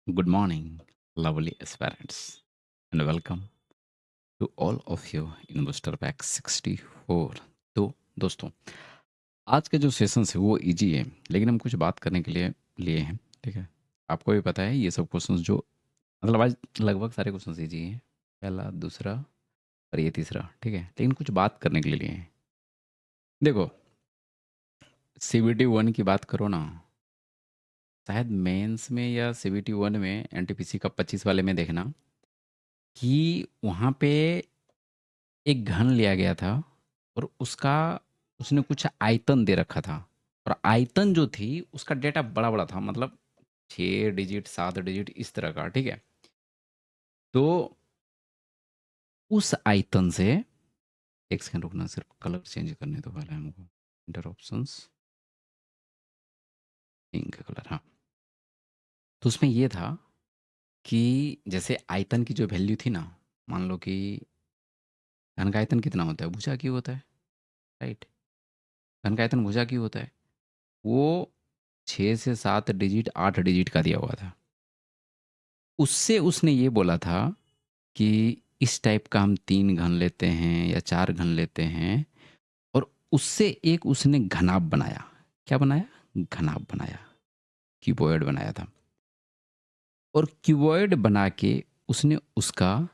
Good morning, lovely aspirants, and welcome to all of you in booster pack 64। तो दोस्तों, आज के जो सेशंस है वो इजी है, लेकिन हम कुछ बात करने के लिए लिए हैं। ठीक है, आपको भी पता है ये सब क्वेश्चंस जो मतलब आज लगभग सारे क्वेश्चंस इजी हैं, पहला दूसरा और ये तीसरा। ठीक है, लेकिन कुछ बात करने के लिए लिए हैं। देखो, सीबीटी वन की बात करो ना, शायद मेंस में या सीबीटी वन में एनटीपीसी का 25 वाले में देखना कि वहाँ पे एक घन लिया गया था और उसका उसने कुछ आयतन दे रखा था, और आयतन जो थी उसका डेटा बड़ा बड़ा था, मतलब 6 डिजिट 7 डिजिट इस तरह का। ठीक है, तो उस आयतन से एक सेकंड रुकना, सिर्फ कलर चेंज करने तो पहले हमको इंटर ऑप्शंस पिंक कलर। हाँ, तो उसमें ये था कि जैसे आयतन की जो वैल्यू थी ना, मान लो कि घन का आयतन कितना होता है, भुजा की होता है, राइट। घन का आयतन भुजा की होता है, वो 6 से 7 डिजिट 8 डिजिट का दिया हुआ था। उससे उसने ये बोला था कि इस टाइप का हम 3 घन लेते हैं या 4 घन लेते हैं, और उससे एक उसने घनाभ बनाया। क्या बनाया? घनाभ बनाया, क्यूबॉइड बनाया था। और क्यूबॉइड बना के उसने उसका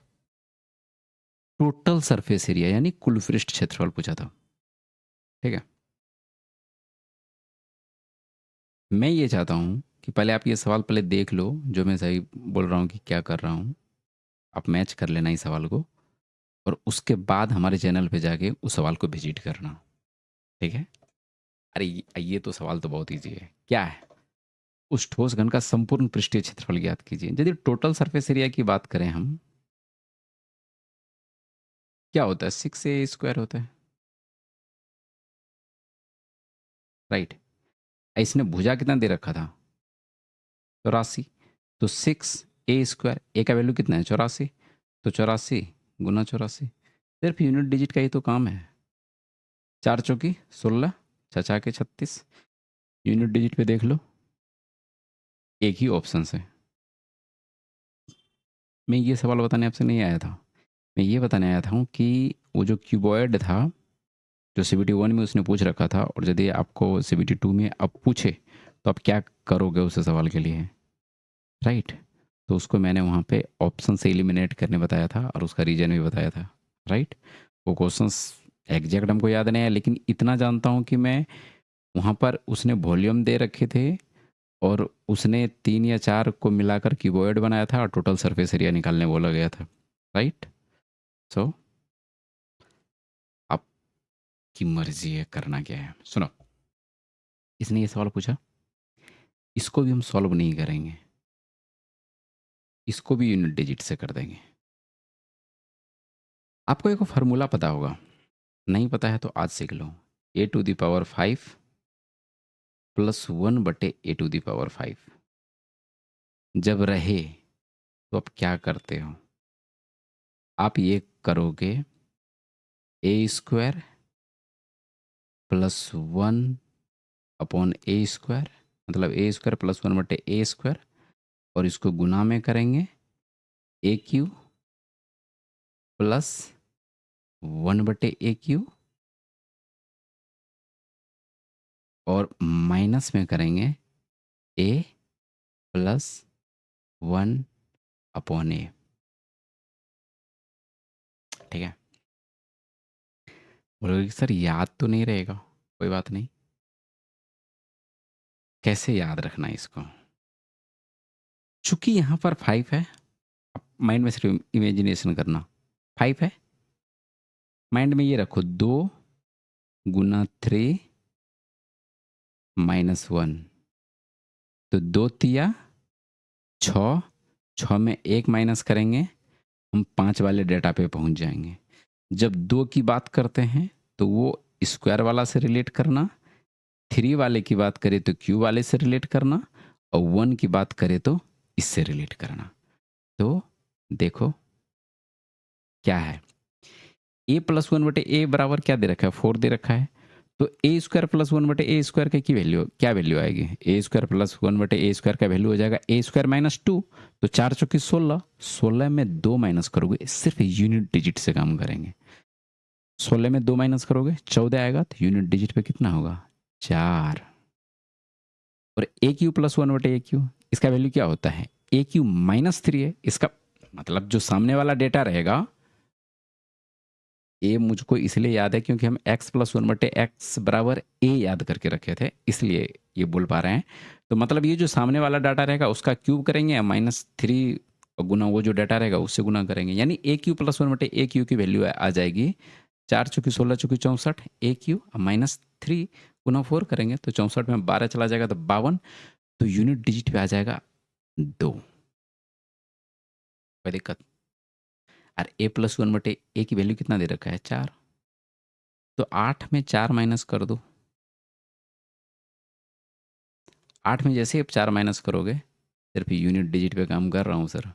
टोटल सरफेस एरिया यानी कुल पृष्ठ क्षेत्रफल पूछा था। ठीक है, मैं ये चाहता हूँ कि पहले आप ये सवाल पहले देख लो, जो मैं सही बोल रहा हूँ कि क्या कर रहा हूँ, आप मैच कर लेना इस सवाल को, और उसके बाद हमारे चैनल पे जाके उस सवाल को विजिट करना। ठीक है? अरे ये तो सवाल तो बहुत ईजी है। क्या है? उस ठोस घन का संपूर्ण पृष्ठीय क्षेत्रफल ज्ञात कीजिए। यदि टोटल सरफेस एरिया की बात करें हम, क्या होता है? 6a² होता है, राइट। इसने भुजा कितना दे रखा था? 84। तो 6a², ए का वैल्यू कितना है? 84। तो 84 गुना 84, सिर्फ यूनिट डिजिट का ही तो काम है। 4 चौकी 16, 6 छके 36। यूनिट डिजिट पे देख लो, एक ही ऑप्शन है। मैं ये सवाल बताने आपसे नहीं आया था, मैं ये बताने आया था कि वो जो क्यूबॉइड था, जो सीबीटी वन में उसने पूछ रखा था, और यदि आपको सीबीटी टू में अब पूछे तो आप क्या करोगे उस सवाल के लिए, राइट। तो उसको मैंने वहाँ पे ऑप्शन से एलिमिनेट करने बताया था और उसका रीजन भी बताया था, राइट। वो क्वेश्चंस एग्जैक्ट हमको याद नहीं है, लेकिन इतना जानता हूँ कि मैं वहाँ पर उसने वॉल्यूम दे रखे थे, और उसने 3 या 4 को मिलाकर क्यूबॉइड बनाया था और टोटल सरफेस एरिया निकालने बोला गया था, राइट। सो आपकी मर्जी है करना क्या है। सुनो, इसने ये सवाल पूछा, इसको भी हम सॉल्व नहीं करेंगे, इसको भी यूनिट डिजिट से कर देंगे। आपको एक फार्मूला पता होगा, नहीं पता है तो आज सीख लो। a⁵ +1/a⁵ जब रहे तो आप क्या करते हो? आप ये करोगे a² +1/a², मतलब a² +1/a², और इसको गुना में करेंगे a³ +1/a³, और माइनस में करेंगे a +1/a। ठीक है, बोलोगे कि सर याद तो नहीं रहेगा, कोई बात नहीं। कैसे याद रखना है इसको? चूंकि यहाँ पर 5 है, आप माइंड में सिर्फ इमेजिनेशन करना। 5 है, माइंड में ये रखो, 2 × 3 - 1, तो 2×3 = 6, 6 में 1 माइनस करेंगे, हम 5 वाले डेटा पे पहुंच जाएंगे। जब 2 की बात करते हैं तो वो स्क्वायर वाला से रिलेट करना, 3 वाले की बात करें तो क्यू वाले से रिलेट करना, और 1 की बात करें तो इससे रिलेट करना। तो देखो क्या है, a +1/a बराबर क्या दे रखा है? 4 दे रखा है। तो ए स्क्वायर प्लस वन बटे ए स्क्वायर की वैल्यू क्या वैल्यू आएगी? ए स्क्वायर प्लस वन बटे ए स्क्वायर का वैल्यू हो जाएगा ए स्क्वायर माइनस टू। तो 4 चौकी 16, 16 में 2 माइनस करोगे, सिर्फ यूनिट डिजिट से काम करेंगे। 16 में 2 माइनस करोगे 14 आएगा, तो यूनिट डिजिट पे कितना होगा? 4। और ए क्यू प्लस वन बटे ए क्यू, इसका वैल्यू क्या होता है? ए क्यू माइनस 3 है। इसका मतलब जो सामने वाला डेटा रहेगा, ए मुझको इसलिए याद है क्योंकि हम x प्लस वन बटे एक्स बराबर ए याद करके रखे थे, इसलिए ये बोल पा रहे हैं। तो मतलब ये जो सामने वाला डाटा रहेगा उसका क्यूब करेंगे या -3 गुना वो जो डाटा रहेगा उससे गुना करेंगे, यानी ए क्यू प्लस वन बटे ए क्यू की वैल्यू आ जाएगी 4 चौकी 16 चौकी 64 ए क्यू -3 गुना 4 करेंगे तो 64 में 12 चला जाएगा तो 52। तो यूनिट डिजिट पे आ जाएगा 2। कोई दिक्कत? और ए प्लस वन बटे ए की वैल्यू कितना दे रखा है? 4। तो 8 में 4 माइनस कर दो। 8 में जैसे ही आप 4 माइनस करोगे, सिर्फ यूनिट डिजिट पे काम कर रहा हूँ सर,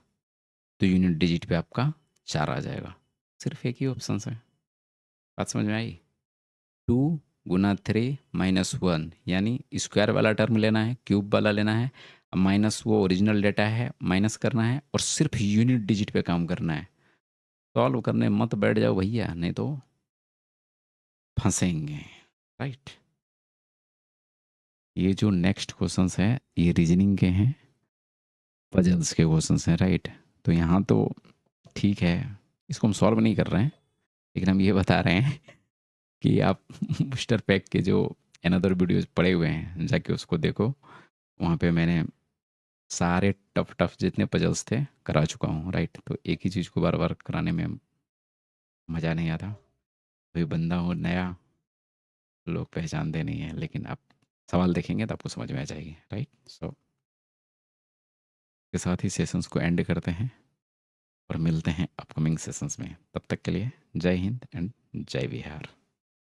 तो यूनिट डिजिट पे आपका 4 आ जाएगा। सिर्फ एक ही ऑप्शन है। बात समझ में आई? 2 गुना 3 माइनस 1, यानी स्क्वायर वाला टर्म लेना है, क्यूब वाला लेना है, माइनस वो ओरिजिनल डेटा है माइनस करना है, और सिर्फ यूनिट डिजिट पे काम करना है। सॉल्व करने मत बैठ जाओ भैया, नहीं तो फंसेंगे। राइट? ये जो नेक्स्ट क्वेश्चंस है ये रीजनिंग के हैं, पजल्स के क्वेश्चंस हैं। राइट? तो यहाँ तो ठीक है, इसको हम सॉल्व नहीं कर रहे हैं, लेकिन हम ये बता रहे हैं कि आप बूस्टर पैक के जो अनदर वीडियोस पड़े हुए हैं जाके उसको देखो। वहाँ पे मैंने सारे टफ टफ जितने पजल्स थे करा चुका हूँ। राइट? तो एक ही चीज़ को बार बार कराने में मज़ा नहीं आता। कोई बंदा हो नया, लोग पहचानते नहीं हैं, लेकिन आप सवाल देखेंगे तो आपको समझ में आ जाएगी। राइट? सो के साथ ही सेशंस को एंड करते हैं और मिलते हैं अपकमिंग सेशंस में। तब तक के लिए जय हिंद एंड जय बिहार।